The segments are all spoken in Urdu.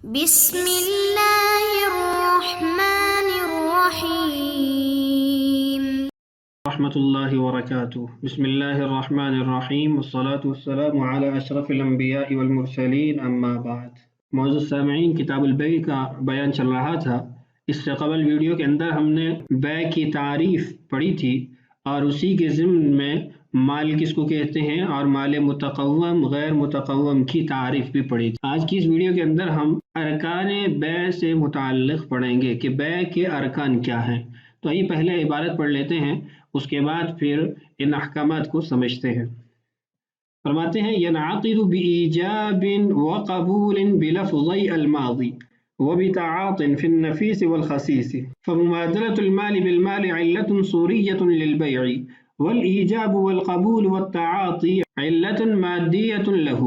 بسم اللہ الرحمن الرحیم ورحمۃ اللہ وبرکاتہ۔ بسم اللہ الرحمن الرحیم، والصلاة والسلام علی اشرف الانبیاء والمرسلین، اما بعد۔ معزز سامعین، کتاب البیع کا بیان چل رہا تھا۔ اس سے قبل ویڈیو کے اندر ہم نے بیع کی تعریف پڑھی تھی اور اسی کے ضمن میں مال کس کو کہتے ہیں اور مال متقوم غیر متقوم کی تعریف بھی پڑھی تھی۔ آج کی اس ویڈیو کے اندر ہم ارکان بیع سے متعلق پڑھیں گے کہ بیع کے ارکان کیا ہیں۔ تو آئیے پہلے عبارت پڑھ لیتے ہیں، اس کے بعد پھر ان احکامات کو سمجھتے ہیں۔ فرماتے ہیں ينعقد بإيجاب وقبول بلفظي الماضي وبتعاط في النفيس والخسيس، فمبادلة المال بالمال علة صورية للبيع، والإيجاب والقبول والتعاطي علة مادية له،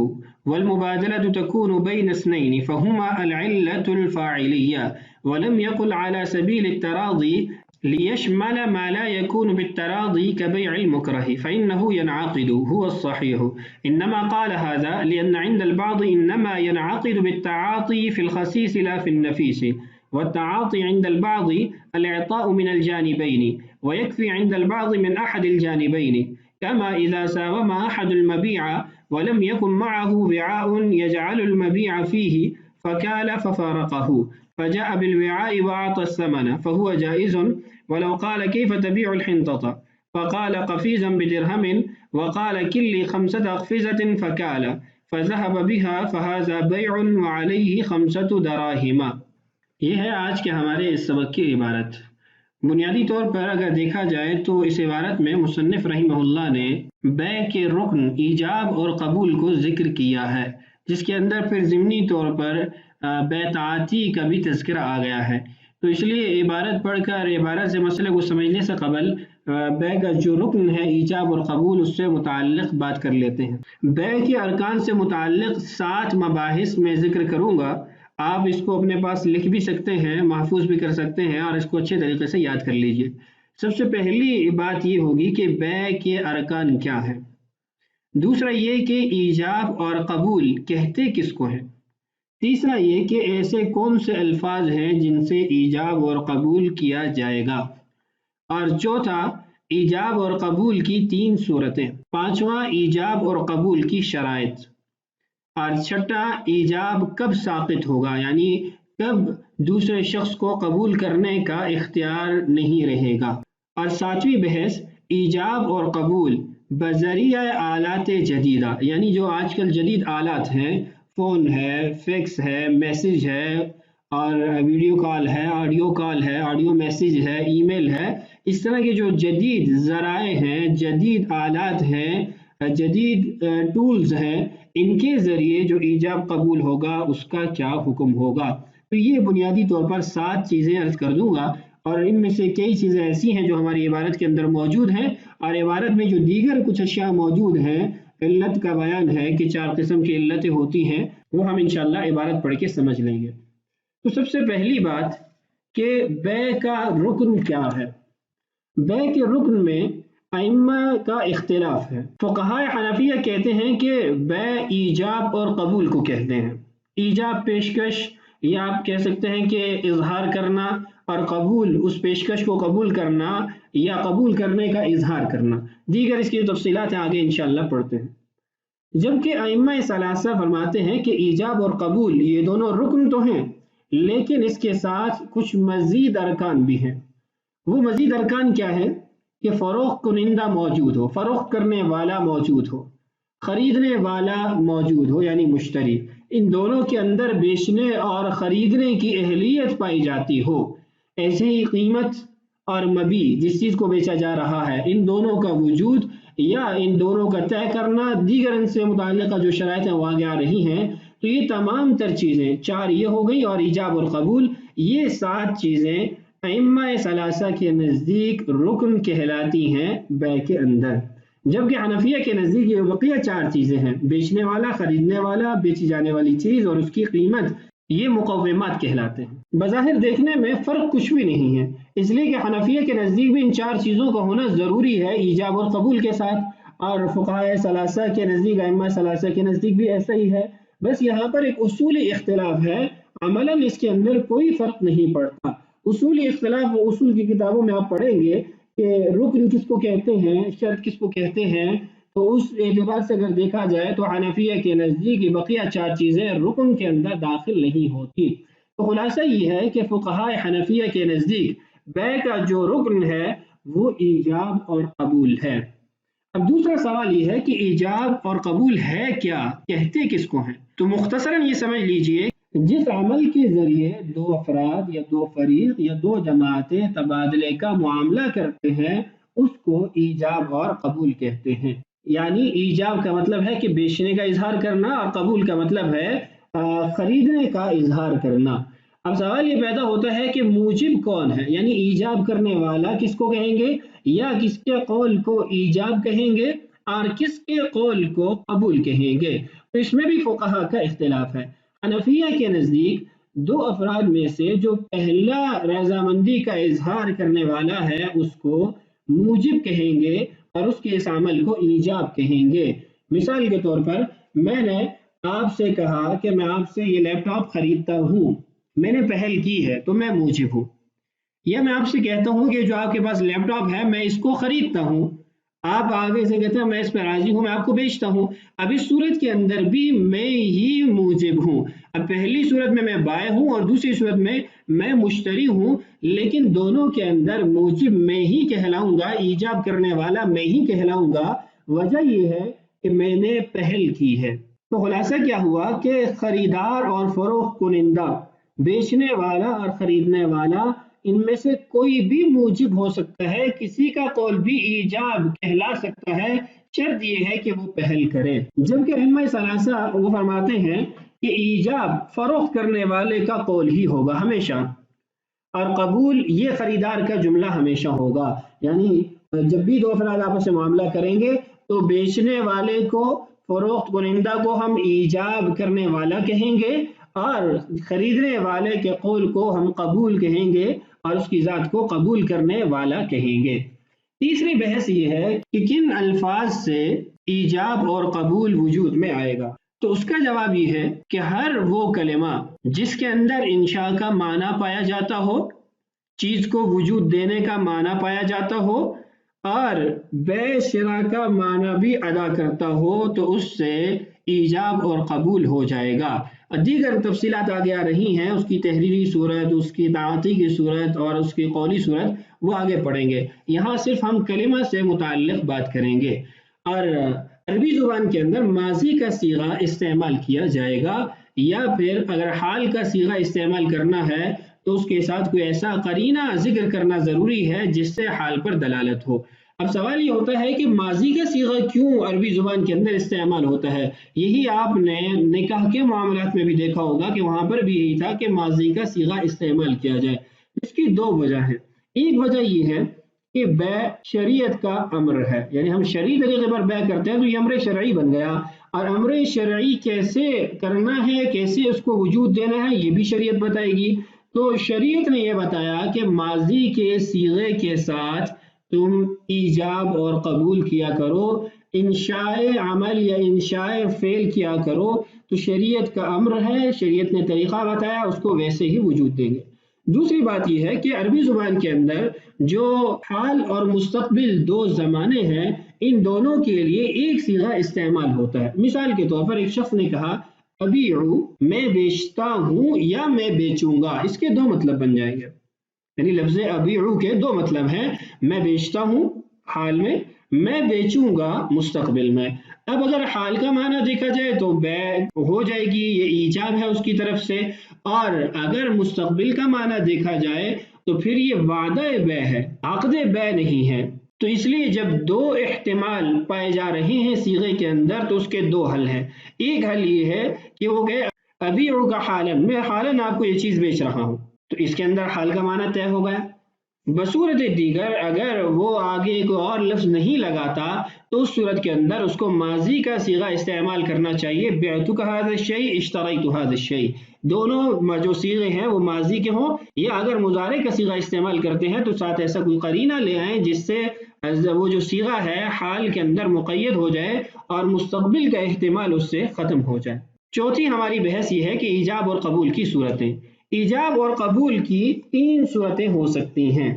والمبادلة تكون بين اثنين فهما العلة الفاعلية، ولم يقل على سبيل التراضي ليشمل ما لا يكون بالتراضي كبيع المكره فإنه ينعقد هو الصحيح، إنما قال هذا لأن عند البعض إنما ينعقد بالتعاطي في الخسيس لا في النفيس، والتعاطي عند البعض الإعطاء من الجانبين، ويكفي عند البعض من أحد الجانبين، كما إذا ساوم أحد المبيع ولم يكن معه وعاء يجعل المبيع فيه فكال ففارقه فجاء بالوعاء وأعطى الثمن فهو جائز، ولو قال كيف تبيع الحنطة فقال قفيزا بدرهم وقال كلي 5 أقفزة فكال فذهب بها فهذا بيع وعليه 5 دراهم۔ یہ ہے آج کے ہمارے اس سبق کی عبارت۔ بنیادی طور پر اگر دیکھا جائے تو اس عبارت میں مصنف رحمہ اللہ نے بیع کے رکن ایجاب اور قبول کو ذکر کیا ہے، جس کے اندر پھر ضمنی طور پر بیع تعاطی کا بھی تذکرہ آ گیا ہے۔ تو اس لیے عبارت پڑھ کر عبارت سے مسئلے کو سمجھنے سے قبل بیع کا جو رکن ہے ایجاب اور قبول، اس سے متعلق بات کر لیتے ہیں۔ بیع کے ارکان سے متعلق 7 مباحث میں ذکر کروں گا۔ آپ اس کو اپنے پاس لکھ بھی سکتے ہیں، محفوظ بھی کر سکتے ہیں اور اس کو اچھے طریقے سے یاد کر لیجئے۔ سب سے پہلی بات یہ ہوگی کہ بیع کے ارکان کیا ہیں۔ دوسرا یہ کہ ایجاب اور قبول کہتے کس کو ہیں۔ تیسرا یہ کہ ایسے کون سے الفاظ ہیں جن سے ایجاب اور قبول کیا جائے گا۔ اور چوتھا ایجاب اور قبول کی 3 صورتیں۔ پانچواں ایجاب اور قبول کی شرائط۔ اور چھٹا ایجاب کب ساقط ہوگا، یعنی کب دوسرے شخص کو قبول کرنے کا اختیار نہیں رہے گا۔ اور 7ویں بحث ایجاب اور قبول بذریعہ آلات جدیدہ، یعنی جو آج کل جدید آلات ہیں، فون ہے، فیکس ہے، میسیج ہے اور ویڈیو کال ہے، آڈیو کال ہے، آڈیو میسیج ہے، ای میل ہے، اس طرح کے جو جدید ذرائع ہیں، جدید آلات ہیں، جدید ٹولز ہیں، ان کے ذریعے جو ایجاب قبول ہوگا اس کا کیا حکم ہوگا۔ تو یہ بنیادی طور پر 7 چیزیں عرض کر دوں گا، اور ان میں سے کئی چیزیں ایسی ہیں جو ہماری عبارت کے اندر موجود ہیں، اور عبارت میں جو دیگر کچھ اشیاء موجود ہیں، علت کا بیان ہے کہ 4 قسم کی علتیں ہوتی ہیں، وہ ہم انشاءاللہ عبارت پڑھ کے سمجھ لیں گے۔ تو سب سے پہلی بات کہ بیع کا رکن کیا ہے۔ بیع کے رکن میں ائمہ کا اختلاف ہے۔ فقہاء حنفیہ کہتے ہیں کہ بیع ایجاب اور قبول کو کہتے ہیں۔ ایجاب پیشکش، یا آپ کہہ سکتے ہیں کہ اظہار کرنا، اور قبول اس پیشکش کو قبول کرنا یا قبول کرنے کا اظہار کرنا۔ دیگر اس کی تفصیلات ہیں، آگے انشاءاللہ پڑھتے ہیں۔ جبکہ ائمہ ثلاثہ فرماتے ہیں کہ ایجاب اور قبول یہ دونوں رکن تو ہیں، لیکن اس کے ساتھ کچھ مزید ارکان بھی ہیں۔ وہ مزید ارکان کیا ہیں کہ فروخت کنندہ موجود ہو، فروخت کرنے والا موجود ہو، خریدنے والا موجود ہو یعنی مشتری، ان دونوں کے اندر بیچنے اور خریدنے کی اہلیت پائی جاتی ہو۔ ایسے ہی قیمت اور مبیع، جس چیز کو بیچا جا رہا ہے، ان دونوں کا وجود یا ان دونوں کا طے کرنا، دیگر ان سے متعلقہ جو شرائط ہیں وہ آگے آ رہی ہیں۔ تو یہ تمام تر چیزیں 4 یہ ہو گئی، اور ایجاب اور قبول یہ 7 چیزیں ائمہ ثلاثہ کے نزدیک رکن کہلاتی ہیں بیع کے اندر۔ جبکہ حنفیہ کے نزدیک یہ بقیہ 4 چیزیں ہیں، بیچنے والا، خریدنے والا، بیچی جانے والی چیز اور اس کی قیمت، یہ مقومات کہلاتے ہیں۔ بظاہر دیکھنے میں فرق کچھ بھی نہیں ہے، اس لیے کہ حنفیہ کے نزدیک بھی ان 4 چیزوں کا ہونا ضروری ہے ایجاب اور قبول کے ساتھ، اور فقہاء ثلاثہ کے نزدیک، ائمہ ثلاثہ کے نزدیک بھی ایسا ہی ہے۔ بس یہاں پر ایک اصولی اختلاف ہے، عملاً اس کے اندر کوئی فرق نہیں پڑتا۔ اصولی اختلاف و اصول کی کتابوں میں آپ پڑھیں گے کہ رکن کس کو کہتے ہیں، شرط کس کو کہتے ہیں، تو اس اعتبار سے اگر دیکھا جائے تو حنفیہ کے نزدیک بقیہ 4 چیزیں رکن کے اندر داخل نہیں ہوتی۔ تو خلاصہ یہ ہے کہ فقہاء حنفیہ کے نزدیک بیع کا جو رکن ہے وہ ایجاب اور قبول ہے۔ اب دوسرا سوال یہ ہے کہ ایجاب اور قبول ہے کیا، کہتے کس کو ہیں؟ تو مختصراً یہ سمجھ لیجئے، جس عمل کے ذریعے 2 افراد یا 2 فریق یا 2 جماعتیں تبادلے کا معاملہ کرتے ہیں اس کو ایجاب اور قبول کہتے ہیں۔ یعنی ایجاب کا مطلب ہے کہ بیچنے کا اظہار کرنا، اور قبول کا مطلب ہے خریدنے کا اظہار کرنا۔ اب سوال یہ پیدا ہوتا ہے کہ موجب کون ہے، یعنی ایجاب کرنے والا کس کو کہیں گے، یا کس کے قول کو ایجاب کہیں گے اور کس کے قول کو قبول کہیں گے۔ تو اس میں بھی فقہاء کا اختلاف ہے۔ حنفیہ کے نزدیک 2 افراد میں سے جو پہلا رضامندی کا اظہار کرنے والا ہے اس کو موجب کہیں گے اور اس کے اس عمل کو ایجاب کہیں گے۔ مثال کے طور پر میں نے آپ سے کہا کہ میں آپ سے یہ لیپ ٹاپ خریدتا ہوں، میں نے پہل کی ہے تو میں موجب ہوں۔ یا میں آپ سے کہتا ہوں کہ جو آپ کے پاس لیپ ٹاپ ہے میں اس کو خریدتا ہوں، آپ آگے سے کہتے ہیں میں اس پہ راضی ہوں، میں آپ کو بیچتا ہوں۔ اب اس صورت کے اندر بھی میں ہی موجب ہوں۔ اب پہلی صورت میں بائع ہوں اور دوسری صورت میں مشتری ہوں، لیکن دونوں کے اندر موجب میں ہی کہلاؤں گا، ایجاب کرنے والا میں ہی کہلاؤں گا۔ وجہ یہ ہے کہ میں نے پہل کی ہے۔ تو خلاصہ کیا ہوا کہ خریدار اور فروخت کنندہ، بیچنے والا اور خریدنے والا، ان میں سے کوئی بھی موجب ہو سکتا ہے، کسی کا قول بھی ایجاب کہلا سکتا ہے، شرط یہ ہے کہ وہ پہل کرے۔ جبکہ ائمہ ثلاثہ وہ فرماتے ہیں کہ ایجاب فروخت کرنے والے کا قول ہی ہوگا ہمیشہ، اور قبول یہ خریدار کا جملہ ہمیشہ ہوگا۔ یعنی جب بھی 2 افراد آپس سے معاملہ کریں گے تو بیچنے والے کو، فروخت کنندہ کو ہم ایجاب کرنے والا کہیں گے، اور خریدنے والے کے قول کو ہم قبول کہیں گے اور اس کی ذات کو قبول کرنے والا کہیں گے۔ تیسری بحث یہ ہے کہ کن الفاظ سے ایجاب اور قبول وجود میں آئے گا۔ تو اس کا جواب یہ ہے کہ ہر وہ کلمہ جس کے اندر انشاء کا معنی پایا جاتا ہو، چیز کو وجود دینے کا معنی پایا جاتا ہو، اور بیع شراء کا معنی بھی ادا کرتا ہو، تو اس سے ایجاب اور قبول ہو جائے گا۔ دیگر تفصیلات آگے آ رہی ہیں، اس کی تحریری صورت، اس کی دعوتی کی صورت اور اس کی قولی صورت وہ آگے پڑھیں گے۔ یہاں صرف ہم کلمہ سے متعلق بات کریں گے۔ اور عربی زبان کے اندر ماضی کا صیغہ استعمال کیا جائے گا، یا پھر اگر حال کا صیغہ استعمال کرنا ہے تو اس کے ساتھ کوئی ایسا قرینہ ذکر کرنا ضروری ہے جس سے حال پر دلالت ہو۔ اب سوال یہ ہوتا ہے کہ ماضی کا صیغہ کیوں عربی زبان کے اندر استعمال ہوتا ہے؟ یہی آپ نے نکاح کے معاملات میں بھی دیکھا ہوگا کہ وہاں پر بھی یہی تھا کہ ماضی کا صیغہ استعمال کیا جائے۔ اس کی 2 وجہ ہیں۔ ایک وجہ یہ ہے کہ بیع شریعت کا امر ہے، یعنی ہم شرعی طریقے پر بیع کرتے ہیں تو یہ امر شرعی بن گیا، اور امر شرعی کیسے کرنا ہے، کیسے اس کو وجود دینا ہے، یہ بھی شریعت بتائے گی۔ تو شریعت نے یہ بتایا کہ ماضی کے صیغے کے ساتھ تم ایجاب اور قبول کیا کرو، انشاء عمل یا انشاء فعل کیا کرو، تو شریعت کا امر ہے، شریعت نے طریقہ بتایا، اس کو ویسے ہی وجود دیں گے۔ دوسری بات یہ ہے کہ عربی زبان کے اندر جو حال اور مستقبل 2 زمانے ہیں، ان دونوں کے لیے ایک صیغہ استعمال ہوتا ہے۔ مثال کے طور پر ایک شخص نے کہا ابیعو، میں بیچتا ہوں یا میں بیچوں گا، اس کے 2 مطلب بن جائیں گے۔ یعنی لفظ ابیعو کے 2 مطلب ہیں، میں بیچتا ہوں حال میں، میں بیچوں گا مستقبل میں۔ اب اگر حال کا معنی دیکھا جائے تو بیع ہو جائے گی، یہ ایجاب ہے اس کی طرف سے، اور اگر مستقبل کا معنی دیکھا جائے تو پھر یہ وعدہ بیع ہے، عقد بیع نہیں ہے۔ تو اس لیے جب 2 احتمال پائے جا رہے ہیں صیغے کے اندر تو اس کے 2 حل ہیں۔ ایک حل یہ ہے کہ وہ کہے ابیعو کا حالن، میں حالن آپ کو یہ چیز بیچ رہا ہوں، تو اس کے اندر حال کا معنی طے ہو گیا۔ بصورت دیگر اگر وہ آگے کوئی اور لفظ نہیں لگاتا تو اس صورت کے اندر اس کو ماضی کا صیغہ استعمال کرنا چاہیے، بعتک ھذا الشیء اشتریت ھذا الشیء، دونوں جو صیغے ہیں وہ ماضی کے ہوں، یا اگر مضارع کا صیغہ استعمال کرتے ہیں تو ساتھ ایسا کوئی قرینہ لے آئیں جس سے وہ جو صیغہ ہے حال کے اندر مقید ہو جائے اور مستقبل کا احتمال اس سے ختم ہو جائے۔ چوتھی ہماری بحث یہ ہے کہ ایجاب اور قبول کی صورتیں. ایجاب اور قبول کی 3 صورتیں ہو سکتی ہیں.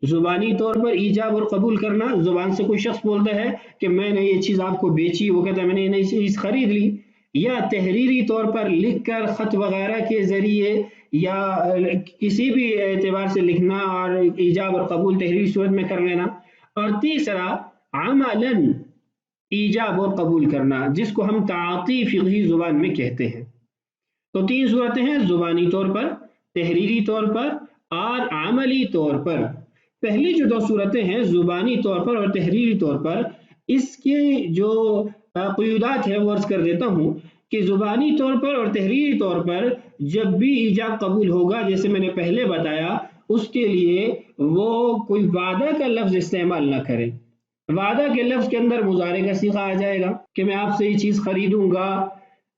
زبانی طور پر ایجاب اور قبول کرنا، زبان سے کوئی شخص بولتا ہے کہ میں نے یہ چیز آپ کو بیچی، وہ کہتا ہے میں نے یہ نئی چیز خرید لی. یا تحریری طور پر لکھ کر خط وغیرہ کے ذریعے یا کسی بھی اعتبار سے لکھنا اور ایجاب اور قبول تحریری صورت میں کر لینا. اور تیسرا عملاً ایجاب اور قبول کرنا، جس کو ہم تعاطی فقہی زبان میں کہتے ہیں. تو 3 صورتیں ہیں، زبانی طور پر، تحریری طور پر اور عملی طور پر. پہلی جو 2 صورتیں ہیں زبانی طور پر اور تحریری طور پر، اس کے جو قیودات ہے وہ عرض کر دیتا ہوں کہ زبانی طور پر اور تحریری طور پر جب بھی ایجاب قبول ہوگا، جیسے میں نے پہلے بتایا، اس کے لیے وہ کوئی وعدہ کا لفظ استعمال نہ کرے. وعدہ کے لفظ کے اندر مضارع کا صیغہ آ جائے گا کہ میں آپ سے یہ چیز خریدوں گا،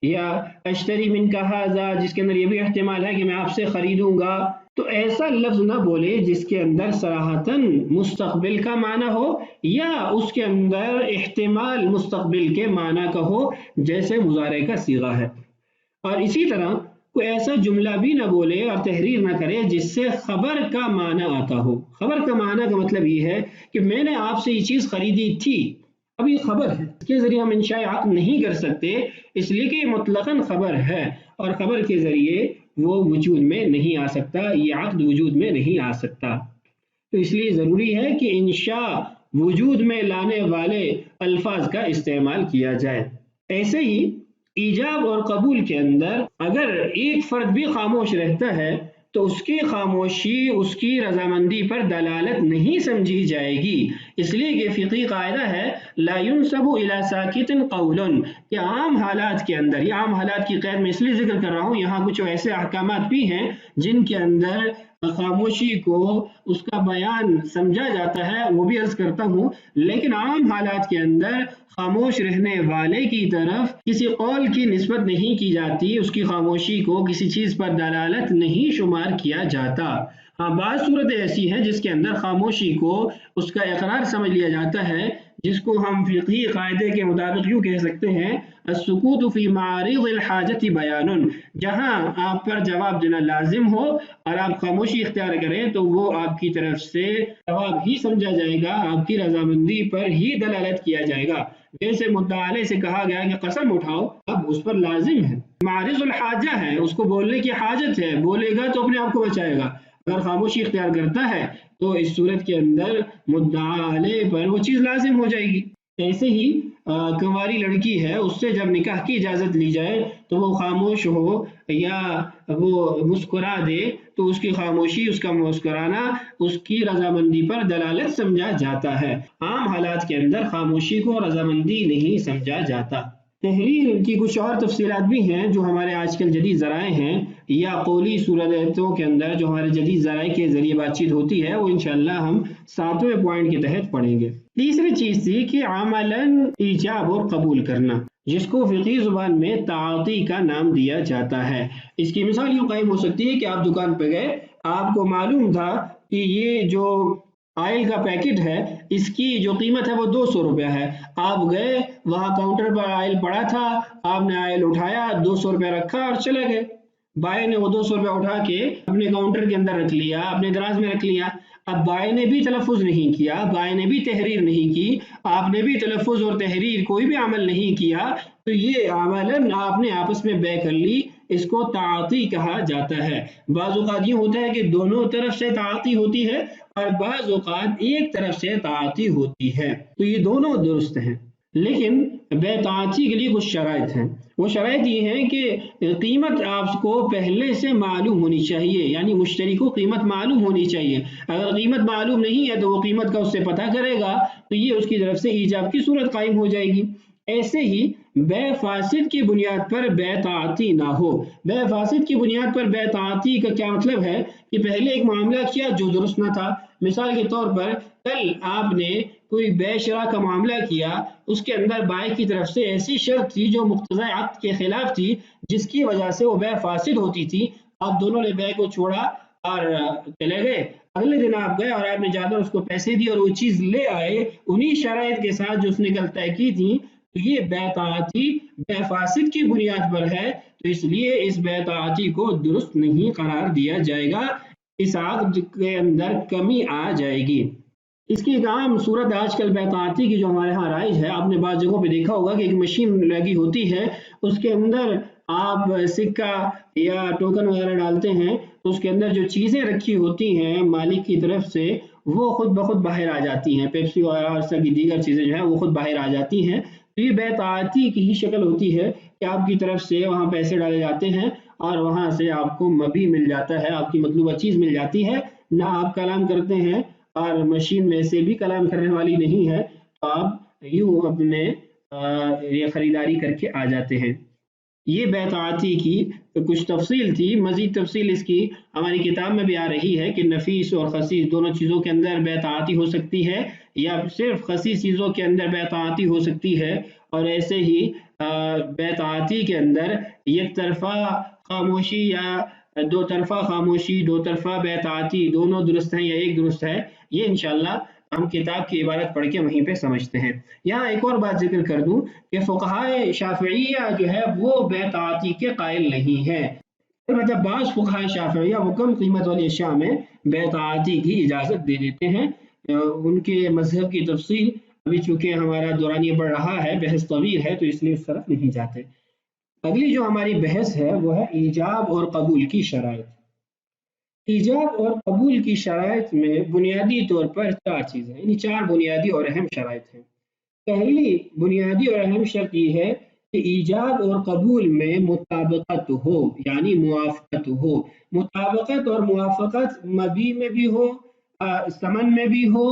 یا اشتری من کا ھذا، جس کے اندر یہ بھی احتمال ہے کہ میں آپ سے خریدوں گا. تو ایسا لفظ نہ بولے جس کے اندر صراحتاً مستقبل کا معنی ہو یا اس کے اندر احتمال مستقبل کے معنی کا ہو، جیسے مضارع کا صیغہ ہے. اور اسی طرح کوئی ایسا جملہ بھی نہ بولے اور تحریر نہ کرے جس سے خبر کا معنی آتا ہو. خبر کا معنی کا مطلب یہ ہے کہ میں نے آپ سے یہ چیز خریدی تھی، اب یہ خبر ہے، اس کے ذریعے ہم انشاء عقد نہیں کر سکتے، اس لیے کہ یہ مطلقاً خبر ہے اور خبر کے ذریعے وہ وجود میں نہیں آ سکتا، یہ عقد وجود میں نہیں آ سکتا. تو اس لیے ضروری ہے کہ انشاء وجود میں لانے والے الفاظ کا استعمال کیا جائے. ایسے ہی ایجاب اور قبول کے اندر اگر ایک فرد بھی خاموش رہتا ہے تو اس کی خاموشی اس کی رضامندی پر دلالت نہیں سمجھی جائے گی، اس لیے کہ فقہی قاعدہ ہے لا ينسب الى ساکت قول، کہ عام حالات کے اندر، یہ عام حالات کی قید میں اس لیے ذکر کر رہا ہوں، یہاں کچھ ایسے احکامات بھی ہیں جن کے اندر خاموشی کو اس کا بیان سمجھا جاتا ہے، وہ بھی عرض کرتا ہوں، لیکن عام حالات کے اندر خاموش رہنے والے کی طرف کسی قول کی نسبت نہیں کی جاتی، اس کی خاموشی کو کسی چیز پر دلالت نہیں شمار کیا جاتا. ہاں، بعض صورتیں ایسی ہیں جس کے اندر خاموشی کو اس کا اقرار سمجھ لیا جاتا ہے، جس کو ہم فقہی قاعدے کے مطابق یوں کہہ سکتے ہیں السکوت فی معارض الحاجت بیان، جہاں آپ پر جواب دینا لازم ہو اور آپ خاموشی اختیار کریں تو وہ آپ کی طرف سے جواب ہی سمجھا جائے گا، آپ کی رضامندی پر ہی دلالت کیا جائے گا. جیسے مدعا علیہ سے کہا گیا کہ قسم اٹھاؤ، اب اس پر لازم ہے، معارض الحاجہ ہے، اس کو بولنے کی حاجت ہے، بولے گا تو اپنے آپ کو بچائے گا. اگر خاموشی اختیار کرتا ہے تو اس صورت کے اندر مدعا علیہ پر وہ چیز لازم ہو جائے گی. ایسے ہی کنواری لڑکی ہے، اس سے جب نکاح کی اجازت لی جائے تو وہ خاموش ہو یا وہ مسکرا دے تو اس کی خاموشی، اس کا مسکرانا اس کی رضامندی پر دلالت سمجھا جاتا ہے. عام حالات کے اندر خاموشی کو رضامندی نہیں سمجھا جاتا. تحریر کی کچھ اور تفصیلات بھی ہیں جو ہمارے آج کل جدید ذرائع ہیں یا قولی صورتوں کے اندر جو ہمارے جدید ذرائع کے ذریعے بات چیت ہوتی ہے، وہ انشاءاللہ ہم 7ویں پوائنٹ کے تحت پڑھیں گے. تیسری چیز تھی کہ عملاً ایجاب اور قبول کرنا، جس کو فقہی زبان میں تعاطی کا نام دیا جاتا ہے. اس کی مثال یوں قائم ہو سکتی ہے کہ آپ دکان پہ گئے، آپ کو معلوم تھا کہ یہ جو آئل کا پیکٹ ہے اس کی جو قیمت ہے وہ 200 روپیہ ہے. آپ گئے، وہاں کاؤنٹر پر آئل پڑا تھا، آپ نے آئل اٹھایا، 200 روپیہ رکھا اور چلے گئے. بائی نے وہ 200 روپیہ اٹھا کے اپنے کاؤنٹر کے اندر رکھ لیا، اپنے دراز میں رکھ لیا. اب بائی نے بھی تلفظ نہیں کیا، بائی نے بھی تحریر نہیں کی، آپ نے بھی تلفظ اور تحریر کوئی بھی عمل نہیں کیا، تو یہ عملاً آپ نے آپس میں بے کر لی، اس کو تعاطی کہا جاتا ہے. بعض اوقات یہ ہوتا ہے کہ دونوں طرف سے تعاطی ہوتی ہے اور بعض اوقات ایک طرف سے تعاطی ہوتی ہے، تو یہ دونوں درست ہیں. لیکن بے تعاطی کے لیے کچھ شرائط ہیں. وہ شرائط یہ ہیں کہ قیمت آپ کو پہلے سے معلوم ہونی چاہیے، یعنی مشتری کو قیمت معلوم ہونی چاہیے. اگر قیمت معلوم نہیں ہے تو وہ قیمت کا اس سے پتہ کرے گا تو یہ اس کی طرف سے ایجاب کی صورت قائم ہو جائے گی. ایسے ہی بے فاسد کی بنیاد پر بے تعاطی نہ ہو. بے فاسد کی بنیاد پر بے تعاطی کا کیا مطلب ہے کہ پہلے ایک معاملہ کیا جو درست نہ تھا. مثال کے طور پر کل آپ نے کوئی بے شرا کا معاملہ کیا، اس کے اندر بائی کی طرف سے ایسی شرط تھی جو مقتضی عقد کے خلاف تھی، جس کی وجہ سے وہ بے فاسد ہوتی تھی. آپ دونوں نے بے کو چھوڑا اور چلے گئے. اگلے دن آپ گئے اور آپ نے جا کر اس کو پیسے دی اور وہ چیز لے آئے انہی شرائط کے ساتھ جو اس نے کل طے کی تھی. تو یہ بے طاعتی بے فاسد کی بنیاد پر ہے، تو اس لیے اس بے طاعتی کو درست نہیں قرار دیا جائے گا، اس عقد کے اندر کمی آ جائے گی۔ اس کی ایک عام صورت آج کل بے طاعتی کی جو ہمارے ہاں رائج ہے، آپ نے بعض جگہوں پہ دیکھا ہوگا کہ ایک مشین لگی ہوتی ہے، اس کے اندر آپ سکہ یا ٹوکن وغیرہ ڈالتے ہیں تو اس کے اندر جو چیزیں رکھی ہوتی ہیں مالک کی طرف سے وہ خود بخود باہر آ جاتی ہیں، پیپسی وغیرہ اور اس طرح کی دیگر چیزیں جو ہیں وہ خود باہر آ جاتی ہیں۔ تو یہ بے طاعتی کی ہی شکل ہوتی ہے کہ آپ کی طرف سے وہاں پیسے ڈالے جاتے ہیں اور وہاں سے آپ کو مبی مل جاتا ہے، آپ کی مطلوبہ چیز مل جاتی ہے، نہ آپ کلام کرتے ہیں اور مشین میں سے بھی کلام کرنے والی نہیں ہے، تو آپ یوں اپنے یہ خریداری کر کے آ جاتے ہیں۔ یہ بے طاعتی کی کچھ تفصیل تھی، مزید تفصیل اس کی ہماری کتاب میں بھی آ رہی ہے کہ نفیس اور خسیس دونوں چیزوں کے اندر بے طاعتی ہو سکتی ہے یا صرف خسیس چیزوں کے اندر بے طاعتی ہو سکتی ہے، اور ایسے ہی بے طاعتی کے اندر یک طرفہ خاموشی یا دو طرفہ خاموشی، دو طرفہ بے طاعتی دونوں درست ہیں یا ایک درست ہے، یہ انشاءاللہ ہم کتاب کی عبارت پڑھ کے وہیں پہ سمجھتے ہیں۔ یہاں ایک اور بات ذکر کر دوں کہ فقہائے شافعیہ جو ہے وہ بے طاعتی کے قائل نہیں ہے، مطلب بعض فقہائے شافعیہ وہ کم قیمت والی اشیاء میں بے طاعتی کی اجازت دے دیتے ہیں، ان کے مذہب کی تفصیل ابھی چونکہ ہمارا دورانیہ بڑھ رہا ہے، بحث طویل ہے تو اس لیے اس طرف نہیں جاتے۔ اگلی جو ہماری بحث ہے وہ ہے ایجاب اور قبول کی شرائط۔ ایجاب اور قبول کی شرائط میں بنیادی طور پر چار چیزیں، یعنی چار بنیادی اور اہم شرائط ہیں۔ پہلی بنیادی اور اہم شرط یہ ہے کہ ایجاب اور قبول میں مطابقت ہو، یعنی موافقت ہو۔ مطابقت اور موافقت مبی میں بھی ہو، ثمن میں بھی ہو،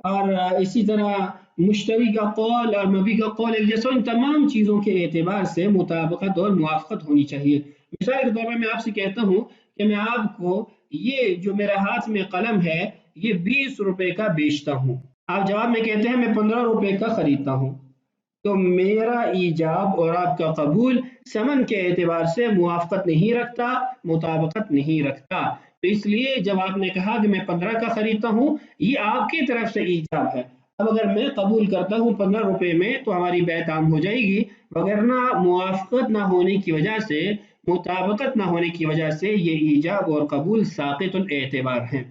اور اسی طرح مشتری کا قول اور مبی کا قول ایک جیسا، ان تمام چیزوں کے اعتبار سے مطابقت اور موافقت ہونی چاہیے۔ مثال کے طور پر میں آپ سے کہتا ہوں کہ میں آپ کو یہ جو میرے ہاتھ میں قلم ہے یہ 20 روپے کا بیچتا ہوں، آپ جواب میں کہتے ہیں میں 15 روپے کا خریدتا ہوں، تو میرا ایجاب اور آپ کا قبول ثمن کے اعتبار سے موافقت نہیں رکھتا، مطابقت نہیں رکھتا۔ تو اس لیے جب آپ نے کہا کہ میں 15 کا خریدتا ہوں، یہ آپ کی طرف سے ایجاب ہے۔ اب اگر میں قبول کرتا ہوں 15 روپے میں تو ہماری بیعت عام ہو جائے گی، وگرنہ موافقت نہ ہونے کی وجہ سے، مطابقت نہ ہونے کی وجہ سے یہ ایجاب اور قبول ساقط الاعتبار ہیں۔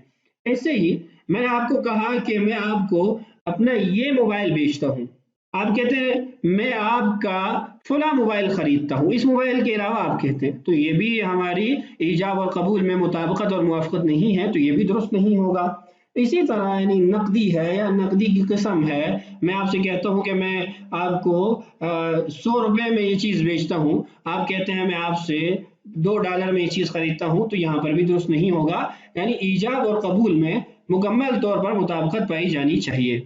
ایسے ہی میں نے آپ کو کہا کہ میں آپ کو اپنا یہ موبائل بیچتا ہوں، آپ کہتے ہیں میں آپ کا فلاں موبائل خریدتا ہوں، اس موبائل کے علاوہ آپ کہتے ہیں، تو یہ بھی ہماری ایجاب اور قبول میں مطابقت اور موافقت نہیں ہے، تو یہ بھی درست نہیں ہوگا۔ اسی طرح یعنی نقدی ہے یا نقدی کی قسم ہے، میں آپ سے کہتا ہوں کہ میں آپ کو 100 روپے میں یہ چیز بیچتا ہوں، آپ کہتے ہیں میں آپ سے $2 میں یہ چیز خریدتا ہوں، تو یہاں پر بھی درست نہیں ہوگا۔ یعنی ایجاب اور قبول میں مکمل طور پر مطابقت پائی جانی چاہیے۔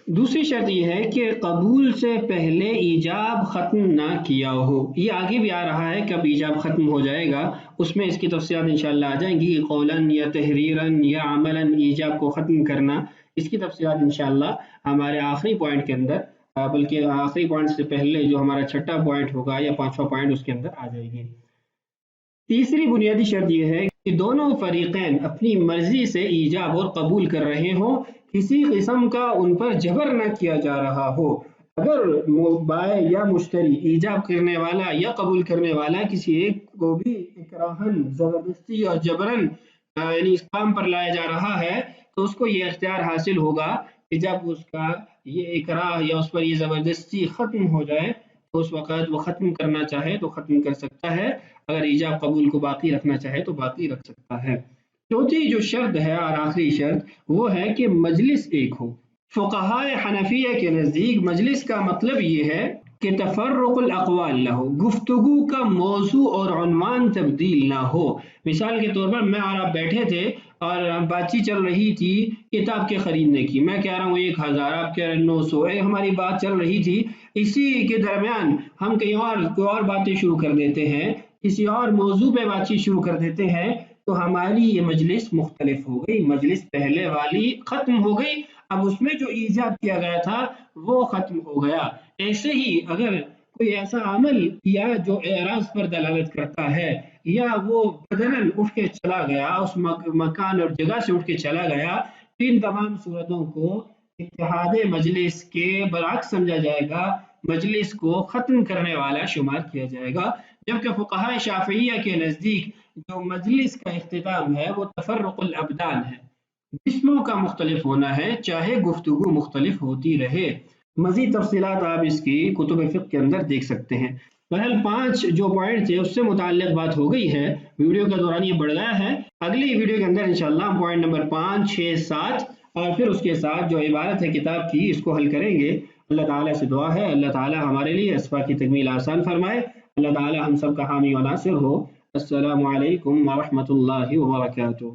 دوسری شرط یہ ہے کہ قبول سے پہلے ایجاب ختم نہ کیا ہو۔ یہ آگے بھی آ رہا ہے کب ایجاب ختم ہو جائے گا، اس میں اس کی تفصیلات انشاءاللہ آ جائیں گی، قولاً یا تحریراً یا عملاً ایجاب کو ختم کرنا، اس کی تفصیلات انشاءاللہ ہمارے آخری پوائنٹ کے اندر، بلکہ آخری پوائنٹ سے پہلے جو ہمارا چھٹا پوائنٹ ہوگا یا 5واں پوائنٹ اس کے اندر آ جائے گی۔ تیسری بنیادی شرط یہ ہے کہ دونوں فریقین اپنی مرضی سے ایجاب اور قبول کر رہے ہوں، کسی قسم کا ان پر جبر نہ کیا جا رہا ہو۔ اگر بائع یا مشتری، ایجاب کرنے والا یا قبول کرنے والا، کسی ایک کو بھی اکراہن، زبردستی اور جبرن یعنی اس کام پر لایا جا رہا ہے، تو اس کو یہ اختیار حاصل ہوگا کہ جب اس کا یہ اکراہ یا اس پر یہ زبردستی ختم ہو جائے تو اس وقت وہ ختم کرنا چاہے تو ختم کر سکتا ہے، اگر ایجاب قبول کو باقی رکھنا چاہے تو باقی رکھ سکتا ہے۔ چوتھی جو شرط ہے اور آخری شرط وہ ہے کہ مجلس ایک ہو۔ فقہائے حنفیہ کے نزدیک مجلس کا مطلب یہ ہے کہ تفرق الاقوال نہ ہو، گفتگو کا موضوع اور عنوان تبدیل نہ ہو۔ مثال کے طور پر میں اور آپ بیٹھے تھے اور بات چیت چل رہی تھی کتاب کے خریدنے کی، میں کہہ رہا ہوں 1000، آپ کہہ رہے ہیں 900، ہماری بات چل رہی تھی، اسی کے درمیان ہم کوئی اور باتیں شروع کر دیتے ہیں، کسی اور موضوع پہ بات چیت شروع کر دیتے ہیں، تو ہماری یہ مجلس مختلف ہو گئی، مجلس پہلے والی ختم ہو گئی، اب اس میں جو ایجاب کیا گیا تھا وہ ختم ہو گیا۔ ایسے ہی اگر کوئی ایسا عمل کیا جو اعراض پر دلالت کرتا ہے یا وہ بدنن اٹھ کے چلا گیا، اس مکان اور جگہ سے اٹھ کے چلا گیا، ان تمام صورتوں کو اتحاد مجلس کے برعکس سمجھا جائے گا مجلس کو ختم کرنے والا شمار کیا جائے گا، جبکہ فقہاء شافعیہ کے نزدیک جو مجلس کا اختتام ہے وہ تفرق الابدان ہے، جسموں کا مختلف ہونا ہے چاہے گفتگو مختلف ہوتی رہے۔ مزید تفصیلات آپ اس کی کتب فقہ کے اندر دیکھ سکتے ہیں۔ بہرحال 5 جو پوائنٹ تھے اس سے متعلق بات ہو گئی ہے، ویڈیو کے دوران یہ بڑھ گیا ہے، اگلی ویڈیو کے اندر انشاءاللہ ہم پوائنٹ نمبر 5، 6، 7 اور پھر اس کے ساتھ جو عبارت ہے کتاب کی اس کو حل کریں گے۔ اللہ تعالیٰ سے دعا ہے اللہ تعالیٰ ہمارے لیے اسفا کی تکمیل آسان فرمائے، اللہ تعالیٰ ہم سب کا حامی و ناصر ہو۔ السلام علیکم ورحمۃ اللہ وبرکاتہ۔